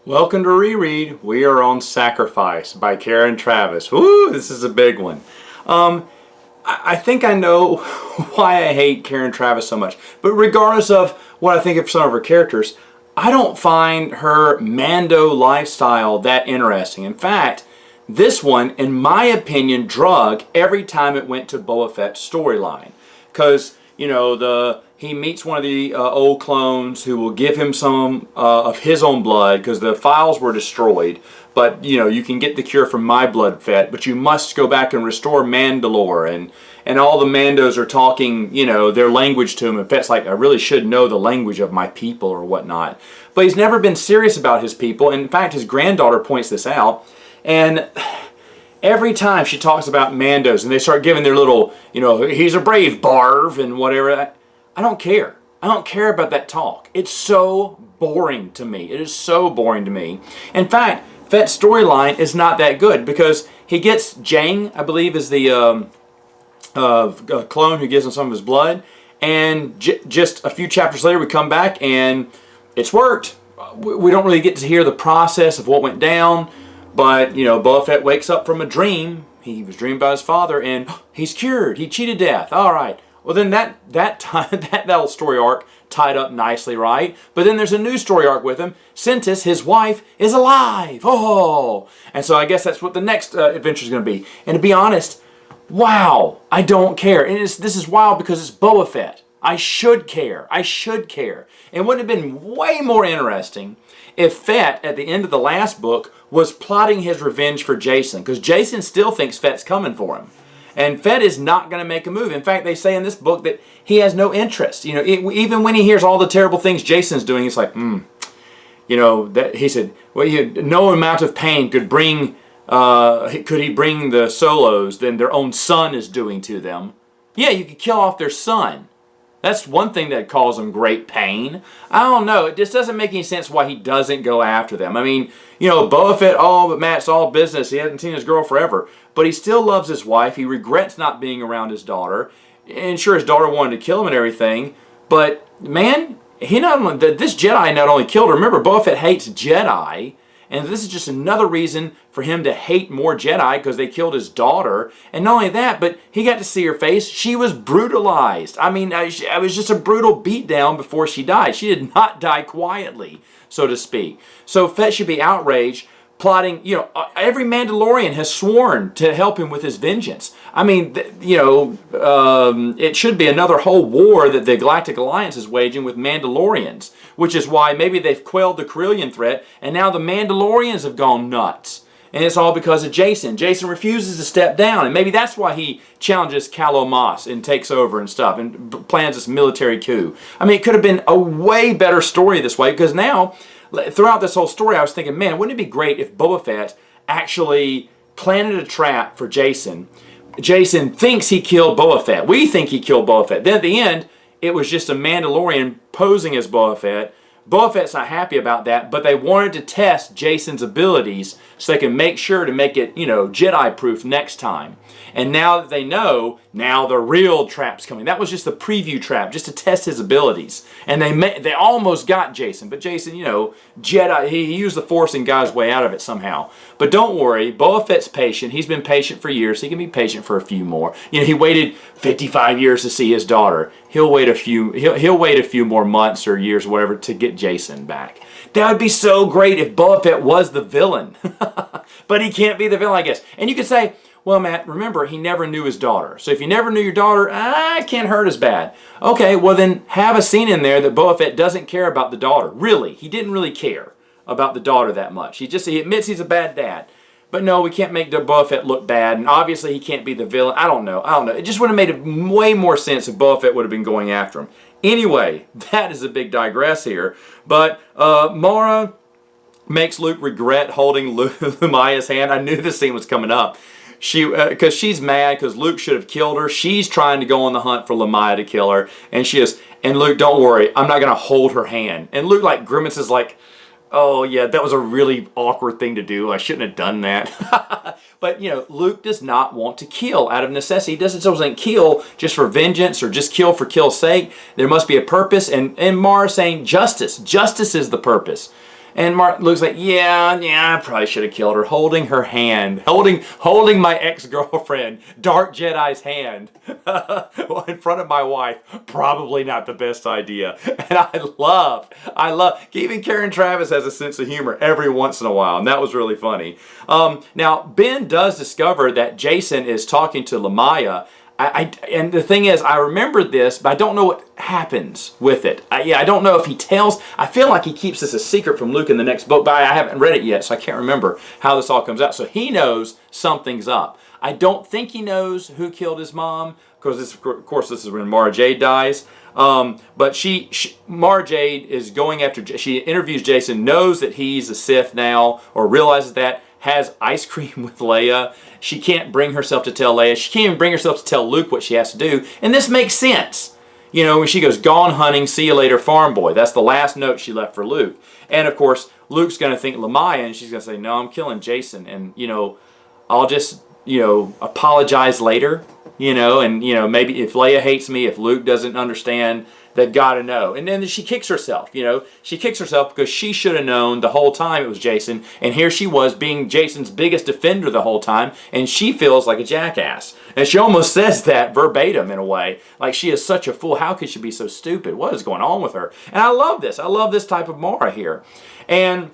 Welcome to Reread. We are on Sacrifice by Karen Traviss. Woo, this is a big one. I think I know why I hate Karen Traviss so much. But regardless of what I think of some of her characters, I don't find her Mando lifestyle that interesting. In fact, this one, in my opinion, drug every time it went to Boba Fett's storyline. Because, you know, he meets one of the old clones who will give him some of his own blood because the files were destroyed. But, you know, you can get the cure from my blood, Fett, but you must go back and restore Mandalore. And all the Mandos are talking, you know, their language to him. And Fett's like, I really should know the language of my people or whatnot. But he's never been serious about his people. And in fact, his granddaughter points this out. And every time she talks about Mandos and they start giving their little, you know, he's a brave Barv and whatever, I don't care. I don't care about that talk. It's so boring to me. It is so boring to me. In fact, Fett's storyline is not that good because he gets Jang, I believe, is the clone who gives him some of his blood. And just a few chapters later, we come back and it's worked. We don't really get to hear the process of what went down. But, you know, Boba Fett wakes up from a dream. He was dreaming about his father and he's cured. He cheated death. All right. Well, then that little story arc tied up nicely, right? But then there's a new story arc with him. Sentis, his wife, is alive. Oh! And so I guess that's what the next adventure is going to be. And to be honest, wow, I don't care. And this is wild because it's Boba Fett. I should care. I should care. And wouldn't it have been way more interesting if Fett, at the end of the last book, was plotting his revenge for Jason? Because Jason still thinks Fett's coming for him. And Fett is not going to make a move. In fact, they say in this book that he has no interest. You know, even when he hears all the terrible things Jason's doing, it's like, you know, that he said, well, no amount of pain could bring, could he bring the Solos than their own son is doing to them. Yeah, you could kill off their son. That's one thing that caused him great pain. I don't know. It just doesn't make any sense why he doesn't go after them. I mean, you know, Boba Fett, but Matt, it's all business. He hasn't seen his girl forever. But he still loves his wife. He regrets not being around his daughter. And sure, his daughter wanted to kill him and everything. But, man, this Jedi not only killed her. Remember, Boba Fett hates Jedi. And this is just another reason for him to hate more Jedi because they killed his daughter. And not only that, but he got to see her face. She was brutalized. I mean, it was just a brutal beatdown before she died. She did not die quietly, so to speak. So Fett should be outraged, plotting, you know, every Mandalorian has sworn to help him with his vengeance. I mean, you know, it should be another whole war that the Galactic Alliance is waging with Mandalorians, which is why maybe they've quelled the Corellian threat, and now the Mandalorians have gone nuts. And it's all because of Jason. Jason refuses to step down, and maybe that's why he challenges Calo Moss and takes over and stuff and plans this military coup. I mean, it could have been a way better story this way, because now, throughout this whole story, I was thinking, man, wouldn't it be great if Boba Fett actually planted a trap for Jason? Jason thinks he killed Boba Fett. We think he killed Boba Fett. Then at the end, it was just a Mandalorian posing as Boba Fett. Boba Fett's not happy about that, but they wanted to test Jason's abilities so they can make sure to make it, you know, Jedi-proof next time. And now that they know, now the real trap's coming. That was just the preview trap, just to test his abilities. And they almost got Jason, but Jason, you know, Jedi, he used the Force and got his way out of it somehow. But don't worry, Boba Fett's patient. He's been patient for years. He can be patient for a few more. You know, he waited 55 years to see his daughter. He'll wait a few more months or years or whatever to get Jason back. That would be so great if Boba Fett was the villain. But he can't be the villain, I guess. And you could say, well, Matt, remember, he never knew his daughter. So if you never knew your daughter, it can't hurt as bad. Okay, well then have a scene in there that Boba Fett doesn't care about the daughter. Really, he didn't really care about the daughter that much. He admits he's a bad dad. But no, we can't make Boba Fett look bad, and obviously he can't be the villain. I don't know. It just would have made way more sense if Boba Fett would have been going after him. Anyway, that is a big digress here. But Mara makes Luke regret holding Lumiya's hand. I knew this scene was coming up. Because she's mad because Luke should have killed her. She's trying to go on the hunt for Lumiya to kill her. And and Luke, don't worry, I'm not going to hold her hand. And Luke like grimaces like, oh yeah, that was a really awkward thing to do. I shouldn't have done that. But, you know, Luke does not want to kill out of necessity. He doesn't kill just for vengeance or just kill for kill's sake. There must be a purpose. And Mara saying justice. Justice is the purpose. And Luke's like, yeah, I probably should have killed her. Holding her hand, holding my ex-girlfriend, Dark Jedi's hand, in front of my wife. Probably not the best idea. And I love, even Karen Traviss has a sense of humor every once in a while, and that was really funny. Now, Ben does discover that Jacen is talking to Lumiya. And the thing is, I remember this, but I don't know what happens with it. I don't know if he tells. I feel like he keeps this a secret from Luke in the next book, but I haven't read it yet, so I can't remember how this all comes out. So he knows something's up. I don't think he knows who killed his mom, because of course this is when Mara Jade dies. But Mara Jade is going after. She interviews Jacen, knows that he's a Sith now, or realizes that. Has ice cream with Leia. She can't bring herself to tell Leia. She can't even bring herself to tell Luke what she has to do. And this makes sense. You know, when she goes, gone hunting, see you later, farm boy. That's the last note she left for Luke. And of course, Luke's going to think Lumiya, and she's going to say, no, I'm killing Jacen. And, you know, I'll just, you know, apologize later. You know, and, you know, maybe if Leia hates me, if Luke doesn't understand, they've got to know. And then she kicks herself, you know. She kicks herself because she should have known the whole time it was Jacen. And here she was being Jacen's biggest defender the whole time. And she feels like a jackass. And she almost says that verbatim in a way. Like, she is such a fool. How could she be so stupid? What is going on with her? And I love this. I love this type of Mara here. And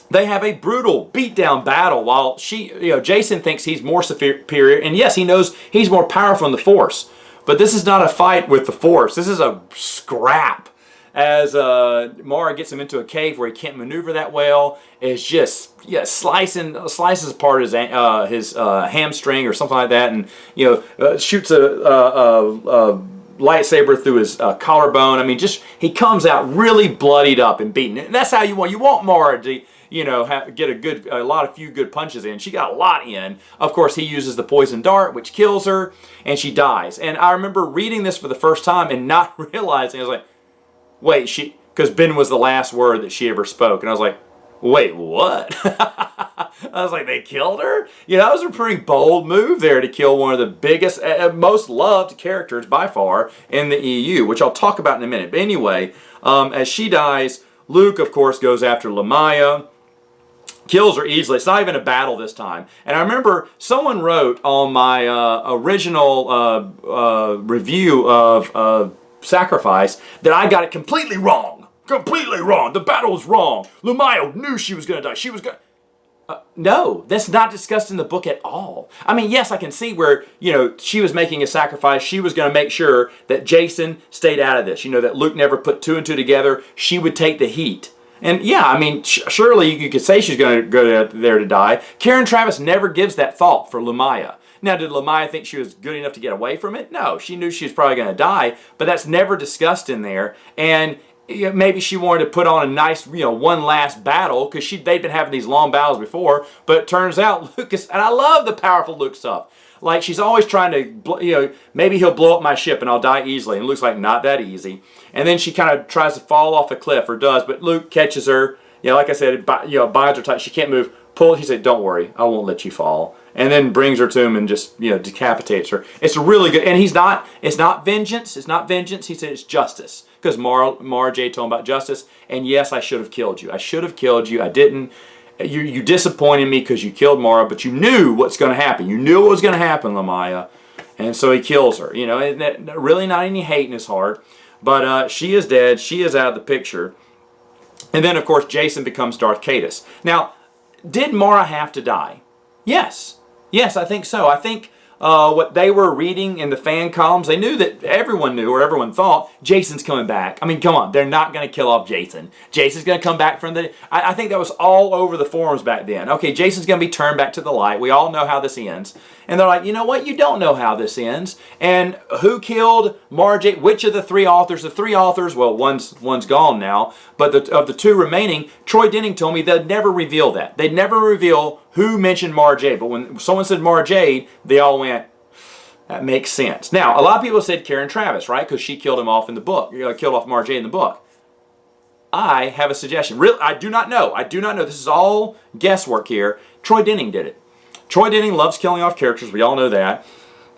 they have a brutal beatdown battle while Jacen thinks he's more superior. And yes, he knows he's more powerful in the Force. But this is not a fight with the Force. This is a scrap. As Mara gets him into a cave where he can't maneuver that well, is just slices apart his hamstring or something like that, and shoots a lightsaber through his collarbone. I mean, just he comes out really bloodied up and beaten. And that's how you want Mara to get a few good punches in. She got a lot in. Of course, he uses the poison dart, which kills her, and she dies. And I remember reading this for the first time and not realizing, I was like, wait, because Ben was the last word that she ever spoke. And I was like, wait, what? I was like, they killed her? That was a pretty bold move there to kill one of the biggest, most loved characters by far in the EU, which I'll talk about in a minute. But anyway, as she dies, Luke, of course, goes after Lumiya. Kills her easily. It's not even a battle this time. And I remember someone wrote on my original review of Sacrifice that I got it completely wrong. Completely wrong. The battle was wrong. Lumiya knew she was going to die. She was going to... No, that's not discussed in the book at all. I mean, yes, I can see where, she was making a sacrifice. She was going to make sure that Jacen stayed out of this. That Luke never put two and two together. She would take the heat. And yeah, I mean, surely you could say she's going to go there to die. Karen Traviss never gives that thought for Lumiya. Now, did Lumiya think she was good enough to get away from it? No, she knew she was probably going to die, but that's never discussed in there. And maybe she wanted to put on a nice, one last battle, because they'd been having these long battles before. But it turns out Lucas, and I love the powerful Luke stuff. Like, she's always trying to, maybe he'll blow up my ship and I'll die easily. And Luke's like, not that easy. And then she kind of tries to fall off the cliff, or does, but Luke catches her. Like I said, binds her tight. She can't move. He said, don't worry, I won't let you fall. And then brings her to him and just, decapitates her. It's really good. And it's not vengeance. It's not vengeance. He said it's justice. Because Mara Jade told him about justice. And yes, I should have killed you. I should have killed you. I didn't. You disappointed me because you killed Mara, but you knew what's going to happen. You knew what was going to happen, Lumiya. And so he kills her. And really not any hate in his heart. But she is dead. She is out of the picture. And then, of course, Jacen becomes Darth Caedus. Now, did Mara have to die? Yes. Yes, I think so. I think what they were reading in the fan columns, they knew that everyone knew, or everyone thought, Jacen's coming back. I mean, come on, they're not going to kill off Jacen. Jacen's going to come back from the... I think that was all over the forums back then. Okay, Jacen's going to be turned back to the light. We all know how this ends. And they're like, you know what? You don't know how this ends. And who killed Mara Jade? Which of the three authors? The three authors, well, one's gone now. But of the two remaining, Troy Denning told me they'd never reveal that. They'd never reveal who mentioned Mara Jade. But when someone said Mara Jade, they all went, that makes sense. Now, a lot of people said Karen Traviss, right? Because she killed him off in the book. Killed off Mara Jade in the book. I have a suggestion. I do not know. I do not know. This is all guesswork here. Troy Denning did it. Troy Denning loves killing off characters. We all know that.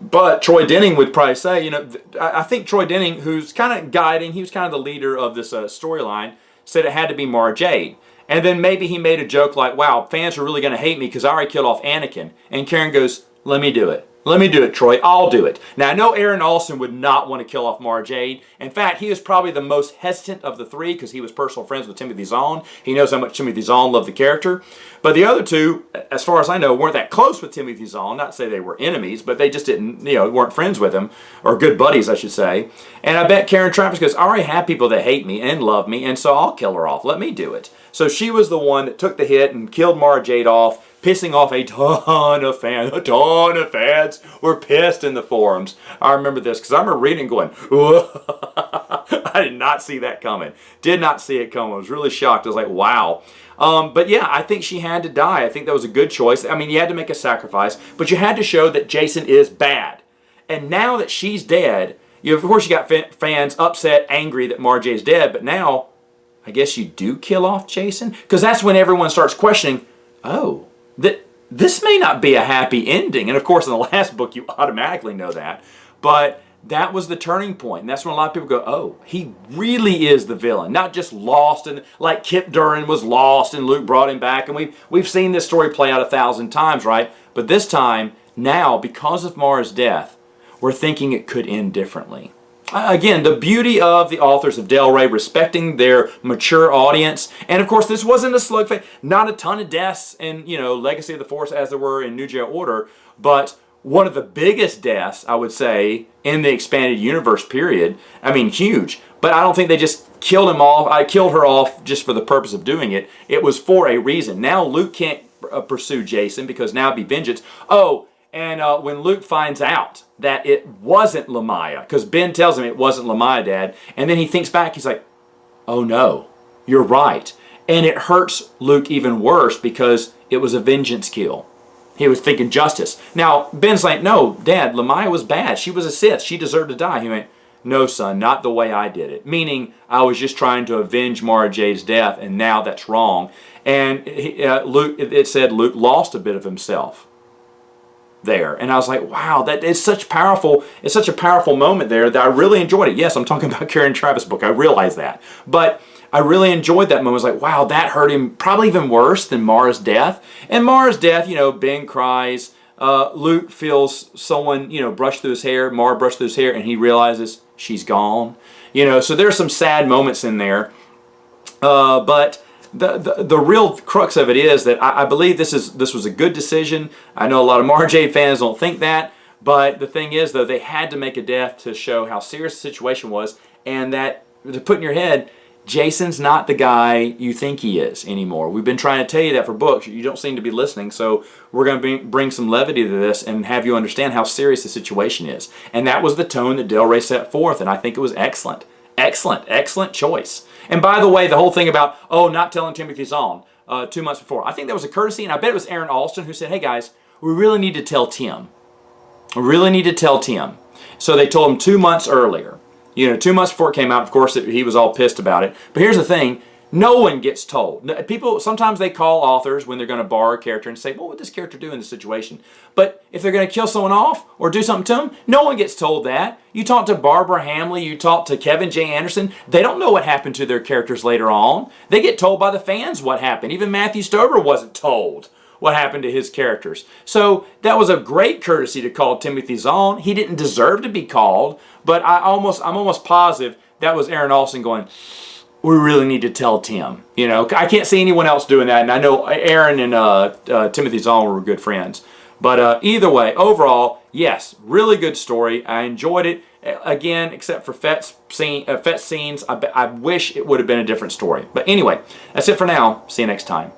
But Troy Denning would probably say, I think Troy Denning, who's kind of guiding, he was kind of the leader of this storyline, said it had to be Mara Jade. And then maybe he made a joke like, wow, fans are really going to hate me because I already killed off Anakin. And Karen goes, let me do it. Let me do it, Troy. I'll do it. Now, I know Aaron Alston would not want to kill off Mara Jade. In fact, he is probably the most hesitant of the three because he was personal friends with Timothy Zahn. He knows how much Timothy Zahn loved the character. But the other two, as far as I know, weren't that close with Timothy Zahn. Not to say they were enemies, but they just didn't, weren't friends with him, or good buddies, I should say. And I bet Karen Travis goes, I already have people that hate me and love me, and so I'll kill her off. Let me do it. So she was the one that took the hit and killed Mara Jade off, pissing off a ton of fans. A ton of fans were pissed in the forums. I remember this because I remember reading and going, I did not see that coming. Did not see it coming. I was really shocked. I was like, wow. But yeah, I think she had to die. I think that was a good choice. I mean, you had to make a sacrifice, but you had to show that Jason is bad. And now that she's dead, of course you got fans upset, angry that Mara Jade's dead, but now I guess you do kill off Jason? Because that's when everyone starts questioning, oh, this may not be a happy ending. And of course, in the last book, you automatically know that. But that was the turning point. And that's when a lot of people go, oh, he really is the villain. Not just lost, and like Kip Duran was lost and Luke brought him back. And we've seen this story play out 1,000 times, right? But this time, now, because of Mara's death, we're thinking it could end differently. Again, the beauty of the authors of Del Rey respecting their mature audience. And of course, this wasn't a slugfest. Not a ton of deaths in, Legacy of the Force as there were in New Jedi Order. But one of the biggest deaths, I would say, in the expanded universe period. I mean, huge. But I don't think they just killed him off. I killed her off just for the purpose of doing it. It was for a reason. Now Luke can't pursue Jason because now it'd be vengeance. Oh, and when Luke finds out that it wasn't Lumiya, because Ben tells him it wasn't Lumiya, Dad, and then he thinks back, he's like, oh no, you're right. And it hurts Luke even worse because it was a vengeance kill. He was thinking justice. Now, Ben's like, no, Dad, Lumiya was bad. She was a Sith. She deserved to die. He went, no, son, not the way I did it. Meaning, I was just trying to avenge Mara Jade's death, and now that's wrong. And it said Luke lost a bit of himself there. And I was like, wow, it's such a powerful moment there that I really enjoyed it. Yes, I'm talking about Karen Travis' book. I realize that. But I really enjoyed that moment. I was like, wow, that hurt him probably even worse than Mara's death. And Mara's death, Ben cries. Luke feels someone, brush through his hair. Mara brushed through his hair, and he realizes she's gone. So there's some sad moments in there. But the real crux of it is that I believe this was a good decision. I know a lot of Mara Jade fans don't think that, but the thing is, though, they had to make a death to show how serious the situation was, and that to put in your head, Jason's not the guy you think he is anymore. We've been trying to tell you that for books. You don't seem to be listening, so we're going to bring some levity to this and have you understand how serious the situation is. And that was the tone that Del Rey set forth, and I think it was excellent. Excellent choice. And by the way, the whole thing about, not telling Timothy Zahn 2 months before, I think that was a courtesy, and I bet it was Aaron Alston who said, hey guys, we really need to tell Tim. We really need to tell Tim. So they told him 2 months earlier. 2 months before it came out, of course, he was all pissed about it. But here's the thing. No one gets told. People, sometimes they call authors when they're going to borrow a character and say, what would this character do in this situation? But if they're going to kill someone off or do something to them, no one gets told that. You talk to Barbara Hamley, you talk to Kevin J. Anderson, they don't know what happened to their characters later on. They get told by the fans what happened. Even Matthew Stover wasn't told what happened to his characters. So that was a great courtesy to call Timothy Zahn. He didn't deserve to be called, but I'm almost positive that was Aaron Alston going, we really need to tell Tim. I can't see anyone else doing that, and I know Aaron and Timothy Zahn were good friends. But either way, overall, yes, really good story. I enjoyed it. Again, except for Fett's scenes, I wish it would have been a different story. But anyway, that's it for now. See you next time.